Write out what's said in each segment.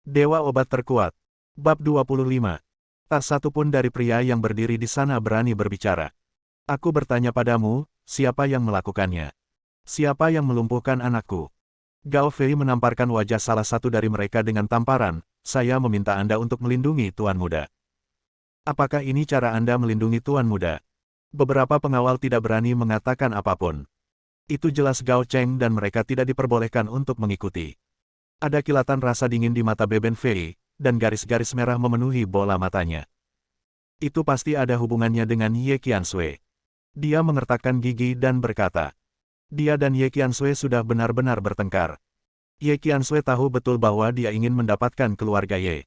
Dewa Obat Terkuat. Bab 25. Tak satu pun dari pria yang berdiri di sana berani berbicara. Aku bertanya padamu, siapa yang melakukannya? Siapa yang melumpuhkan anakku? Gao Fei menamparkan wajah salah satu dari mereka dengan tamparan, saya meminta Anda untuk melindungi Tuan Muda. Apakah ini cara Anda melindungi Tuan Muda? Beberapa pengawal tidak berani mengatakan apapun. Itu jelas Gao Cheng dan mereka tidak diperbolehkan untuk mengikuti. Ada kilatan rasa dingin di mata Beben Fei, dan garis-garis merah memenuhi bola matanya. Itu pasti ada hubungannya dengan Ye Qiansui. Dia mengertakkan gigi dan berkata, dia dan Ye Qiansui sudah benar-benar bertengkar. Ye Qiansui tahu betul bahwa dia ingin mendapatkan keluarga Ye.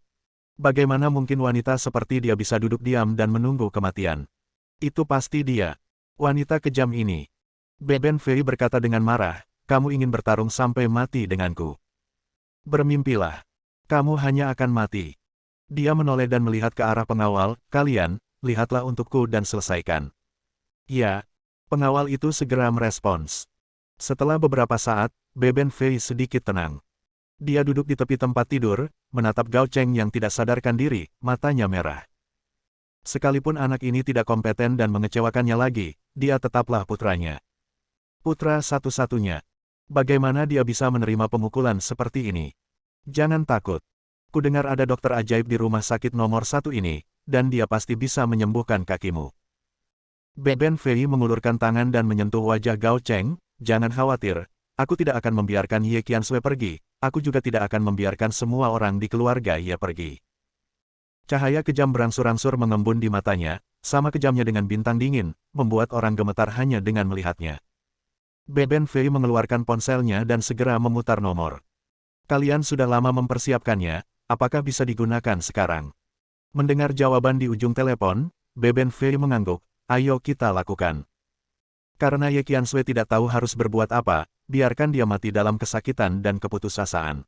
Bagaimana mungkin wanita seperti dia bisa duduk diam dan menunggu kematian? Itu pasti dia. Wanita kejam ini. Beben Fei berkata dengan marah, kamu ingin bertarung sampai mati denganku. Bermimpilah. Kamu hanya akan mati. Dia menoleh dan melihat ke arah pengawal, kalian, lihatlah untukku dan selesaikan. Ya. Pengawal itu segera merespons. Setelah beberapa saat, Beben Fei sedikit tenang. Dia duduk di tepi tempat tidur, menatap Gao Cheng yang tidak sadarkan diri, matanya merah. Sekalipun anak ini tidak kompeten dan mengecewakannya lagi, dia tetaplah putranya. Putra satu-satunya. Bagaimana dia bisa menerima pemukulan seperti ini? Jangan takut. Kudengar ada dokter ajaib di rumah sakit nomor 1 ini, dan dia pasti bisa menyembuhkan kakimu. Beben Fei mengulurkan tangan dan menyentuh wajah Gao Cheng, jangan khawatir, aku tidak akan membiarkan Ye Qiansui pergi, aku juga tidak akan membiarkan semua orang di keluarga Ye pergi. Cahaya kejam berangsur-angsur mengembun di matanya, sama kejamnya dengan bintang dingin, membuat orang gemetar hanya dengan melihatnya. Beben Fei mengeluarkan ponselnya dan segera memutar nomor. Kalian sudah lama mempersiapkannya, apakah bisa digunakan sekarang? Mendengar jawaban di ujung telepon, Beben Fei mengangguk, ayo kita lakukan. Karena Ye Qiansui tidak tahu harus berbuat apa, biarkan dia mati dalam kesakitan dan keputusasaan.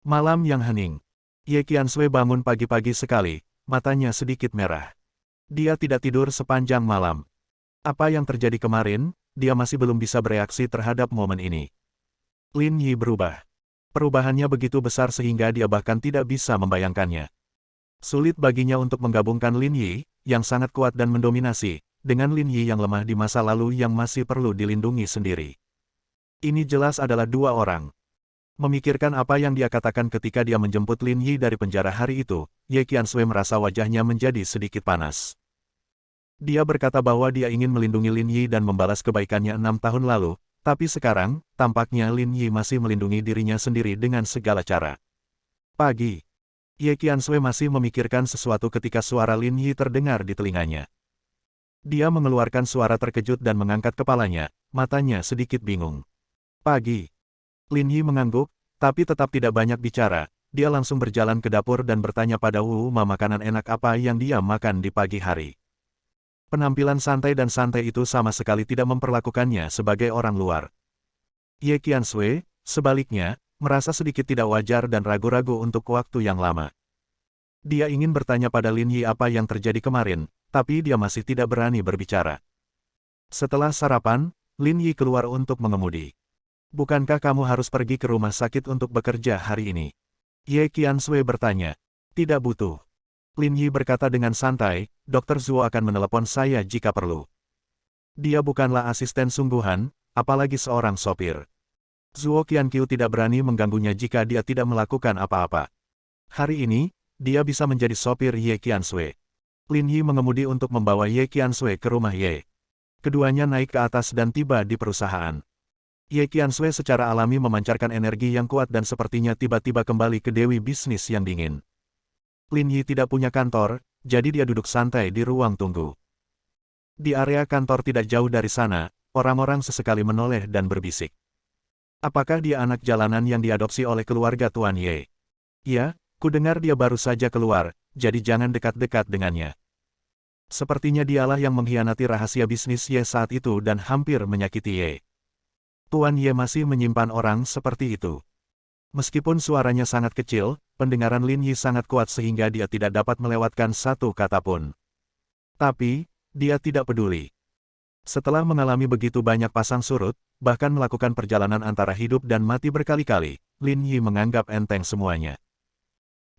Malam yang hening. Ye Qiansui bangun pagi-pagi sekali, matanya sedikit merah. Dia tidak tidur sepanjang malam. Apa yang terjadi kemarin? Dia masih belum bisa bereaksi terhadap momen ini. Lin Yi berubah. Perubahannya begitu besar sehingga dia bahkan tidak bisa membayangkannya. Sulit baginya untuk menggabungkan Lin Yi, yang sangat kuat dan mendominasi, dengan Lin Yi yang lemah di masa lalu yang masih perlu dilindungi sendiri. Ini jelas adalah dua orang. Memikirkan apa yang dia katakan ketika dia menjemput Lin Yi dari penjara hari itu, Ye Qiansui merasa wajahnya menjadi sedikit panas. Dia berkata bahwa dia ingin melindungi Lin Yi dan membalas kebaikannya 6 tahun lalu, tapi sekarang, tampaknya Lin Yi masih melindungi dirinya sendiri dengan segala cara. Pagi. Ye Qiansui masih memikirkan sesuatu ketika suara Lin Yi terdengar di telinganya. Dia mengeluarkan suara terkejut dan mengangkat kepalanya, matanya sedikit bingung. Pagi. Lin Yi mengangguk, tapi tetap tidak banyak bicara, dia langsung berjalan ke dapur dan bertanya pada Wu Ma makanan enak apa yang dia makan di pagi hari. Penampilan santai dan santai itu sama sekali tidak memperlakukannya sebagai orang luar. Ye Qiansui, sebaliknya, merasa sedikit tidak wajar dan ragu-ragu untuk waktu yang lama. Dia ingin bertanya pada Lin Yi apa yang terjadi kemarin, tapi dia masih tidak berani berbicara. Setelah sarapan, Lin Yi keluar untuk mengemudi. Bukankah kamu harus pergi ke rumah sakit untuk bekerja hari ini? Ye Qiansui bertanya. Tidak butuh. Lin Yi berkata dengan santai, Dr. Zhuo akan menelepon saya jika perlu. Dia bukanlah asisten sungguhan, apalagi seorang sopir. Zhuo Qianqiu tidak berani mengganggunya jika dia tidak melakukan apa-apa. Hari ini, dia bisa menjadi sopir Ye Qiansui. Lin Yi mengemudi untuk membawa Ye Qiansui ke rumah Ye. Keduanya naik ke atas dan tiba di perusahaan. Ye Qiansui secara alami memancarkan energi yang kuat dan sepertinya tiba-tiba kembali ke dewi bisnis yang dingin. Lin Yi tidak punya kantor, jadi dia duduk santai di ruang tunggu. Di area kantor tidak jauh dari sana, orang-orang sesekali menoleh dan berbisik. Apakah dia anak jalanan yang diadopsi oleh keluarga Tuan Ye? Ya, kudengar dia baru saja keluar, jadi jangan dekat-dekat dengannya. Sepertinya dialah yang mengkhianati rahasia bisnis Ye saat itu dan hampir menyakiti Ye. Tuan Ye masih menyimpan orang seperti itu. Meskipun suaranya sangat kecil, pendengaran Lin Yi sangat kuat sehingga dia tidak dapat melewatkan satu kata pun. Tapi, dia tidak peduli. Setelah mengalami begitu banyak pasang surut, bahkan melakukan perjalanan antara hidup dan mati berkali-kali, Lin Yi menganggap enteng semuanya.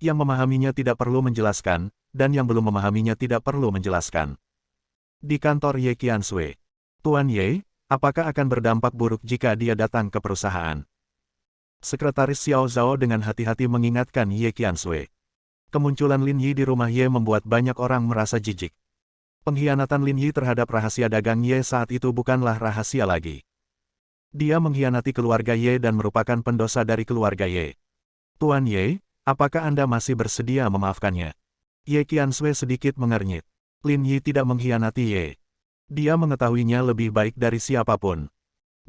Yang memahaminya tidak perlu menjelaskan, dan yang belum memahaminya tidak perlu menjelaskan. Di kantor Ye Qiansui. Tuan Ye, apakah akan berdampak buruk jika dia datang ke perusahaan? Sekretaris Xiao Zhao dengan hati-hati mengingatkan Ye Qiansui. Kemunculan Lin Yi di rumah Ye membuat banyak orang merasa jijik. Pengkhianatan Lin Yi terhadap rahasia dagang Ye saat itu bukanlah rahasia lagi. Dia mengkhianati keluarga Ye dan merupakan pendosa dari keluarga Ye. Tuan Ye, apakah Anda masih bersedia memaafkannya? Ye Qiansui sedikit mengernyit. Lin Yi tidak mengkhianati Ye. Dia mengetahuinya lebih baik dari siapapun.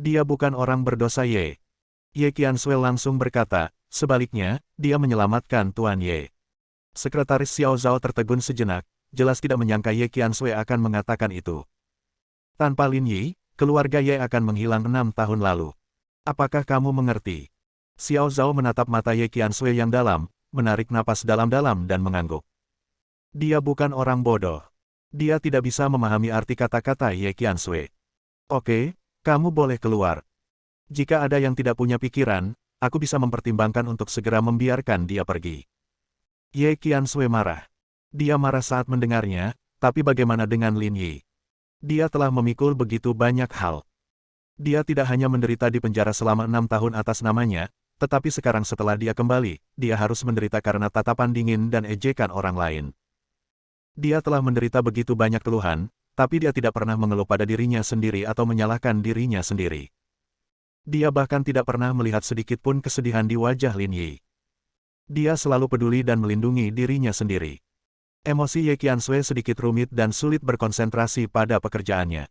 Dia bukan orang berdosa Ye. Ye Qiansui langsung berkata, sebaliknya, dia menyelamatkan Tuan Ye. Sekretaris Xiao Zhao tertegun sejenak, jelas tidak menyangka Ye Qiansui akan mengatakan itu. Tanpa Lin Yi, keluarga Ye akan menghilang 6 tahun lalu. Apakah kamu mengerti? Xiao Zhao menatap mata Ye Qiansui yang dalam, menarik napas dalam-dalam dan mengangguk. Dia bukan orang bodoh. Dia tidak bisa memahami arti kata-kata Ye Qiansui. Oke, kamu boleh keluar. Jika ada yang tidak punya pikiran, aku bisa mempertimbangkan untuk segera membiarkan dia pergi. Ye Qiansui marah. Dia marah saat mendengarnya, tapi bagaimana dengan Lin Yi? Dia telah memikul begitu banyak hal. Dia tidak hanya menderita di penjara selama 6 tahun atas namanya, tetapi sekarang setelah dia kembali, dia harus menderita karena tatapan dingin dan ejekan orang lain. Dia telah menderita begitu banyak keluhan, tapi dia tidak pernah mengeluh pada dirinya sendiri atau menyalahkan dirinya sendiri. Dia bahkan tidak pernah melihat sedikit pun kesedihan di wajah Lin Yi. Dia selalu peduli dan melindungi dirinya sendiri. Emosi Ye Qiansui sedikit rumit dan sulit berkonsentrasi pada pekerjaannya.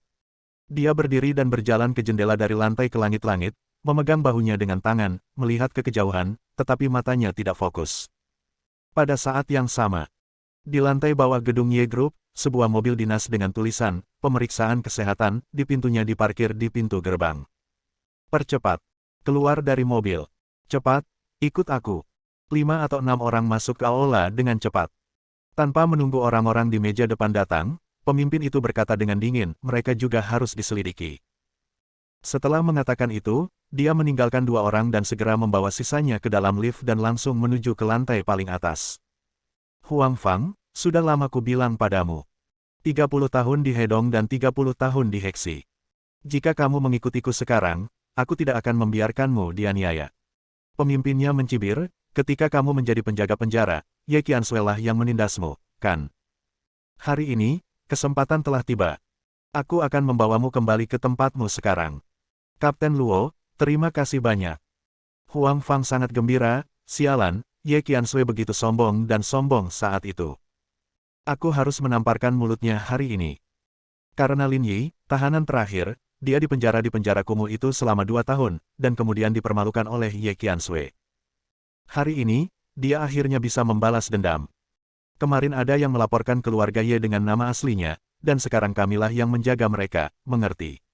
Dia berdiri dan berjalan ke jendela dari lantai ke langit-langit, memegang bahunya dengan tangan, melihat ke kejauhan, tetapi matanya tidak fokus. Pada saat yang sama, di lantai bawah gedung Ye Group, sebuah mobil dinas dengan tulisan, pemeriksaan kesehatan, di pintunya diparkir di pintu gerbang. Percepat. Keluar dari mobil. Cepat, ikut aku. 5 atau 6 orang masuk ke aula dengan cepat. Tanpa menunggu orang-orang di meja depan datang, pemimpin itu berkata dengan dingin, mereka juga harus diselidiki. Setelah mengatakan itu, dia meninggalkan 2 orang dan segera membawa sisanya ke dalam lift dan langsung menuju ke lantai paling atas. Huang Fang, sudah lama ku bilang padamu. 30 tahun di Hedong dan 30 tahun di Heksi. Jika kamu mengikutiku sekarang, aku tidak akan membiarkanmu dianiaya. Pemimpinnya mencibir, ketika kamu menjadi penjaga penjara, Ye Qiansui lah yang menindasmu, kan? Hari ini, kesempatan telah tiba. Aku akan membawamu kembali ke tempatmu sekarang. Kapten Luo, terima kasih banyak. Huang Fang sangat gembira, sialan, Ye Qiansui begitu sombong dan sombong saat itu. Aku harus menamparkan mulutnya hari ini. Karena Lin Yi, tahanan terakhir, dia dipenjara di penjara kumuh itu selama 2 tahun, dan kemudian dipermalukan oleh Ye Qiansui. Hari ini, dia akhirnya bisa membalas dendam. Kemarin ada yang melaporkan keluarga Ye dengan nama aslinya, dan sekarang kamilah yang menjaga mereka, mengerti?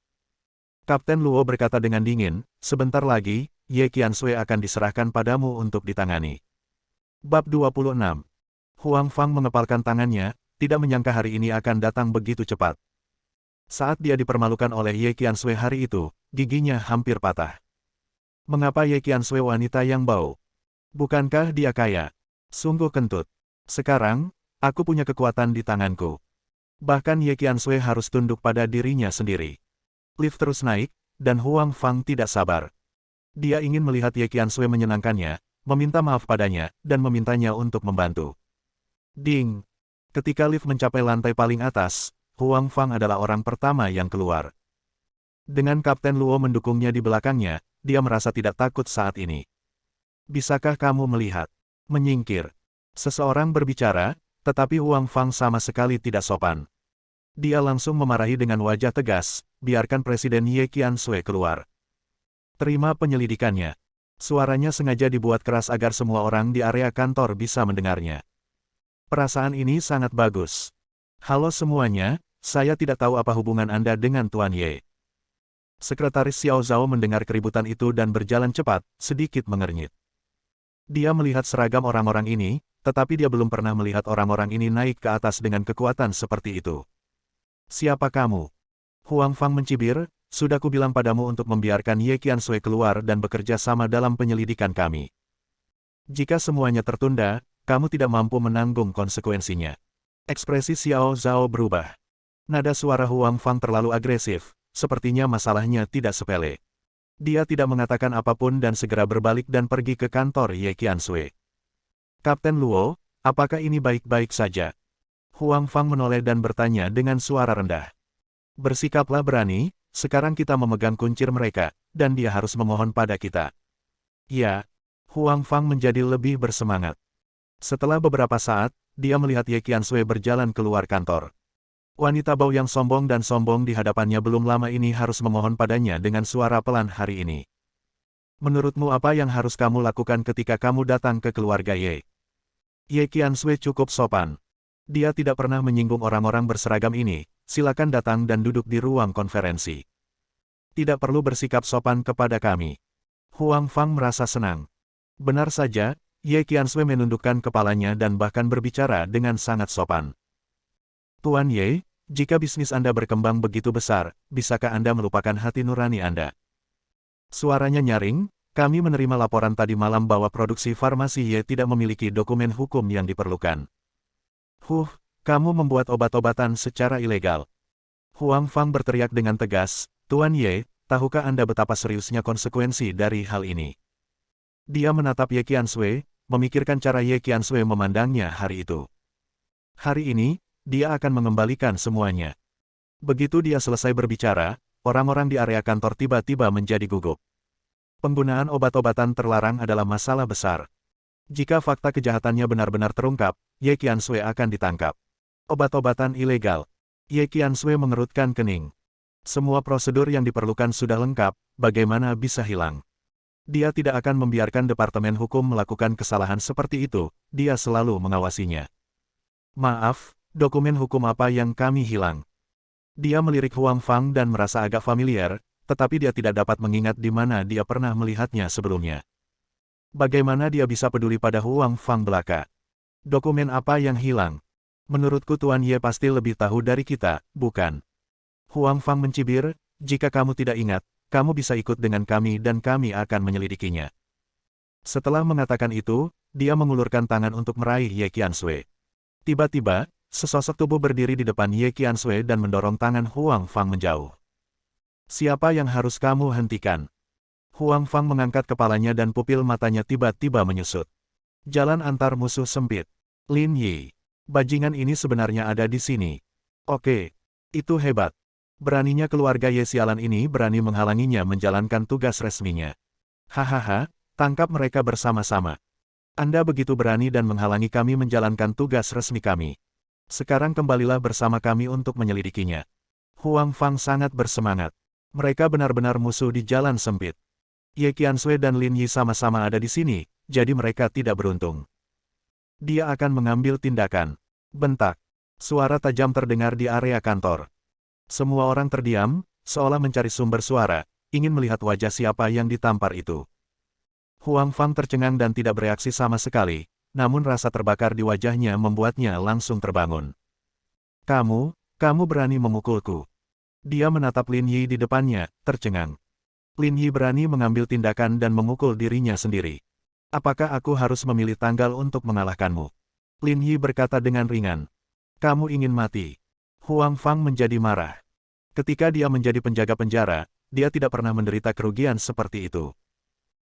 Kapten Luo berkata dengan dingin, sebentar lagi, Ye Qiansui akan diserahkan padamu untuk ditangani. Bab 26. Huang Fang mengepalkan tangannya, tidak menyangka hari ini akan datang begitu cepat. Saat dia dipermalukan oleh Ye Qiansui hari itu, giginya hampir patah. Mengapa Ye Qiansui wanita yang bau? Bukankah dia kaya? Sungguh kentut. Sekarang, aku punya kekuatan di tanganku. Bahkan Ye Qiansui harus tunduk pada dirinya sendiri. Lift terus naik, dan Huang Fang tidak sabar. Dia ingin melihat Ye Qiansui menyenangkannya, meminta maaf padanya, dan memintanya untuk membantu. Ding! Ketika lift mencapai lantai paling atas, Huang Fang adalah orang pertama yang keluar. Dengan Kapten Luo mendukungnya di belakangnya, dia merasa tidak takut saat ini. Bisakah kamu melihat? Menyingkir. Seseorang berbicara, tetapi Huang Fang sama sekali tidak sopan. Dia langsung memarahi dengan wajah tegas, biarkan Presiden Ye Qiansui keluar. Terima penyelidikannya. Suaranya sengaja dibuat keras agar semua orang di area kantor bisa mendengarnya. Perasaan ini sangat bagus. Halo semuanya, saya tidak tahu apa hubungan Anda dengan Tuan Ye. Sekretaris Xiao Zhao mendengar keributan itu dan berjalan cepat, sedikit mengernyit. Dia melihat seragam orang-orang ini, tetapi dia belum pernah melihat orang-orang ini naik ke atas dengan kekuatan seperti itu. Siapa kamu? Huang Fang mencibir, sudah kubilang padamu untuk membiarkan Ye Qiansui keluar dan bekerja sama dalam penyelidikan kami. Jika semuanya tertunda, kamu tidak mampu menanggung konsekuensinya. Ekspresi Xiao Zhao berubah. Nada suara Huang Fang terlalu agresif, sepertinya masalahnya tidak sepele. Dia tidak mengatakan apapun dan segera berbalik dan pergi ke kantor Ye Qiansui. Kapten Luo, apakah ini baik-baik saja? Huang Fang menoleh dan bertanya dengan suara rendah. Bersikaplah berani, sekarang kita memegang kuncir mereka, dan dia harus memohon pada kita. Ya, Huang Fang menjadi lebih bersemangat. Setelah beberapa saat, dia melihat Ye Qiansui berjalan keluar kantor. Wanita bau yang sombong dan sombong di hadapannya belum lama ini harus memohon padanya dengan suara pelan hari ini. Menurutmu apa yang harus kamu lakukan ketika kamu datang ke keluarga Ye? Ye Qiansui cukup sopan. Dia tidak pernah menyinggung orang-orang berseragam ini, silakan datang dan duduk di ruang konferensi. Tidak perlu bersikap sopan kepada kami. Huang Fang merasa senang. Benar saja, Ye Qiansui menundukkan kepalanya dan bahkan berbicara dengan sangat sopan. Tuan Ye, jika bisnis Anda berkembang begitu besar, bisakah Anda melupakan hati nurani Anda? Suaranya nyaring, kami menerima laporan tadi malam bahwa produksi farmasi Ye tidak memiliki dokumen hukum yang diperlukan. Kamu membuat obat-obatan secara ilegal. Huang Fang berteriak dengan tegas, Tuan Ye, tahukah Anda betapa seriusnya konsekuensi dari hal ini? Dia menatap Ye Qiansui, memikirkan cara Ye Qiansui memandangnya hari itu. Hari ini, dia akan mengembalikan semuanya. Begitu dia selesai berbicara, orang-orang di area kantor tiba-tiba menjadi gugup. Penggunaan obat-obatan terlarang adalah masalah besar. Jika fakta kejahatannya benar-benar terungkap, Ye Qiansui akan ditangkap. Obat-obatan ilegal. Ye Qiansui mengerutkan kening. Semua prosedur yang diperlukan sudah lengkap, bagaimana bisa hilang? Dia tidak akan membiarkan Departemen Hukum melakukan kesalahan seperti itu, dia selalu mengawasinya. Maaf, dokumen hukum apa yang kami hilang? Dia melirik Huang Fang dan merasa agak familiar, tetapi dia tidak dapat mengingat di mana dia pernah melihatnya sebelumnya. Bagaimana dia bisa peduli pada Huang Fang belaka? Dokumen apa yang hilang? Menurutku Tuan Ye pasti lebih tahu dari kita, bukan? Huang Fang mencibir, jika kamu tidak ingat, kamu bisa ikut dengan kami dan kami akan menyelidikinya. Setelah mengatakan itu, dia mengulurkan tangan untuk meraih Ye Qiansui. Tiba-tiba, sesosok tubuh berdiri di depan Ye Qiansui dan mendorong tangan Huang Fang menjauh. Siapa yang harus kamu hentikan? Huang Fang mengangkat kepalanya dan pupil matanya tiba-tiba menyusut. Jalan antar musuh sempit. Lin Yi. Bajingan ini sebenarnya ada di sini. Oke. Itu hebat. Beraninya keluarga Ye sialan ini berani menghalanginya menjalankan tugas resminya. Hahaha, tangkap mereka bersama-sama. Anda begitu berani dan menghalangi kami menjalankan tugas resmi kami. Sekarang kembalilah bersama kami untuk menyelidikinya. Huang Fang sangat bersemangat. Mereka benar-benar musuh di jalan sempit. Ye Qiansui dan Lin Yi sama-sama ada di sini, jadi mereka tidak beruntung. Dia akan mengambil tindakan. Bentak. Suara tajam terdengar di area kantor. Semua orang terdiam, seolah mencari sumber suara, ingin melihat wajah siapa yang ditampar itu. Huang Fang tercengang dan tidak bereaksi sama sekali, namun rasa terbakar di wajahnya membuatnya langsung terbangun. Kamu berani memukulku. Dia menatap Lin Yi di depannya, tercengang. Lin Yi berani mengambil tindakan dan memukul dirinya sendiri. Apakah aku harus memilih tanggal untuk mengalahkanmu? Lin Yi berkata dengan ringan. Kamu ingin mati. Huang Fang menjadi marah. Ketika dia menjadi penjaga penjara, dia tidak pernah menderita kerugian seperti itu.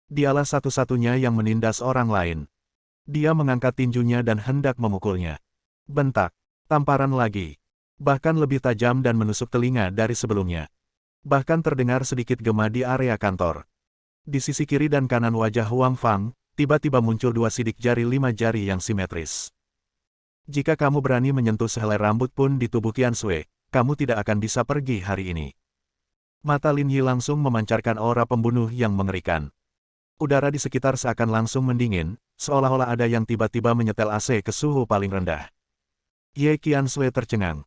Dialah satu-satunya yang menindas orang lain. Dia mengangkat tinjunya dan hendak memukulnya. Bentak. Tamparan lagi. Bahkan lebih tajam dan menusuk telinga dari sebelumnya. Bahkan terdengar sedikit gema di area kantor. Di sisi kiri dan kanan wajah Huang Fang, tiba-tiba muncul 2 sidik jari 5 jari yang simetris. Jika kamu berani menyentuh sehelai rambut pun di tubuh Qiansui, kamu tidak akan bisa pergi hari ini. Mata Lin Yi langsung memancarkan aura pembunuh yang mengerikan. Udara di sekitar seakan langsung mendingin, seolah-olah ada yang tiba-tiba menyetel AC ke suhu paling rendah. Ye Qiansui tercengang.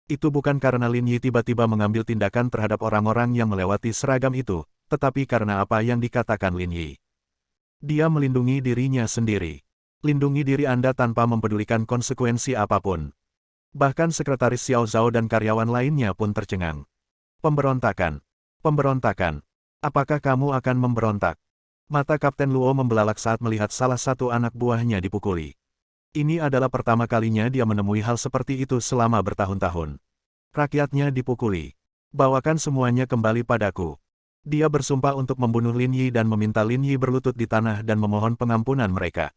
Itu bukan karena Lin Yi tiba-tiba mengambil tindakan terhadap orang-orang yang melewati seragam itu, tetapi karena apa yang dikatakan Lin Yi. Dia melindungi dirinya sendiri. Lindungi diri Anda tanpa mempedulikan konsekuensi apapun. Bahkan sekretaris Xiao Zhao dan karyawan lainnya pun tercengang. Pemberontakan. Pemberontakan. Apakah kamu akan memberontak? Mata Kapten Luo membelalak saat melihat salah satu anak buahnya dipukuli. Ini adalah pertama kalinya dia menemui hal seperti itu selama bertahun-tahun. Rakyatnya dipukuli. Bawakan semuanya kembali padaku. Dia bersumpah untuk membunuh Lin Yi dan meminta Lin Yi berlutut di tanah dan memohon pengampunan mereka.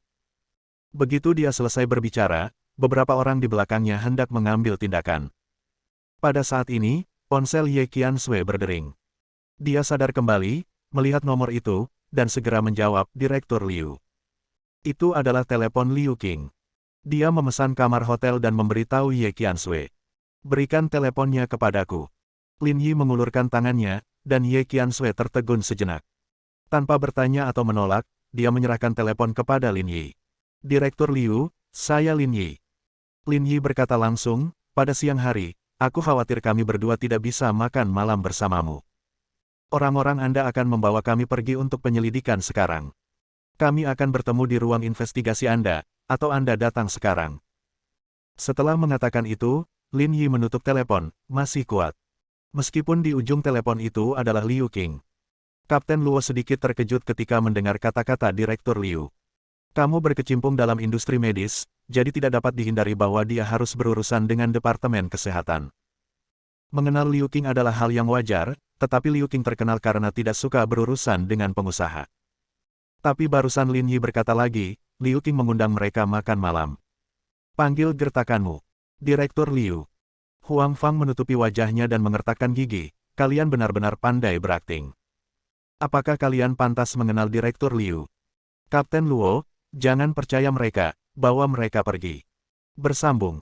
Begitu dia selesai berbicara, beberapa orang di belakangnya hendak mengambil tindakan. Pada saat ini, ponsel Ye Qiansui berdering. Dia sadar kembali, melihat nomor itu, dan segera menjawab, Direktur Liu. Itu adalah telepon Liu Qing. Dia memesan kamar hotel dan memberitahu Ye Qiansui. Berikan teleponnya kepadaku. Lin Yi mengulurkan tangannya, dan Ye Qiansui tertegun sejenak. Tanpa bertanya atau menolak, dia menyerahkan telepon kepada Lin Yi. Direktur Liu, saya Lin Yi. Lin Yi berkata langsung, pada siang hari, aku khawatir kami berdua tidak bisa makan malam bersamamu. Orang-orang Anda akan membawa kami pergi untuk penyelidikan sekarang. Kami akan bertemu di ruang investigasi Anda, atau Anda datang sekarang. Setelah mengatakan itu, Lin Yi menutup telepon, masih kuat. Meskipun di ujung telepon itu adalah Liu Qing. Kapten Luo sedikit terkejut ketika mendengar kata-kata Direktur Liu. Kamu berkecimpung dalam industri medis, jadi tidak dapat dihindari bahwa dia harus berurusan dengan Departemen Kesehatan. Mengenal Liu Qing adalah hal yang wajar, tetapi Liu Qing terkenal karena tidak suka berurusan dengan pengusaha. Tapi barusan Lin Yi berkata lagi, Liu Qing mengundang mereka makan malam. Panggil gertakanmu. Direktur Liu. Huang Fang menutupi wajahnya dan mengertakkan gigi, kalian benar-benar pandai berakting. Apakah kalian pantas mengenal Direktur Liu? Kapten Luo, jangan percaya mereka, bawa mereka pergi. Bersambung.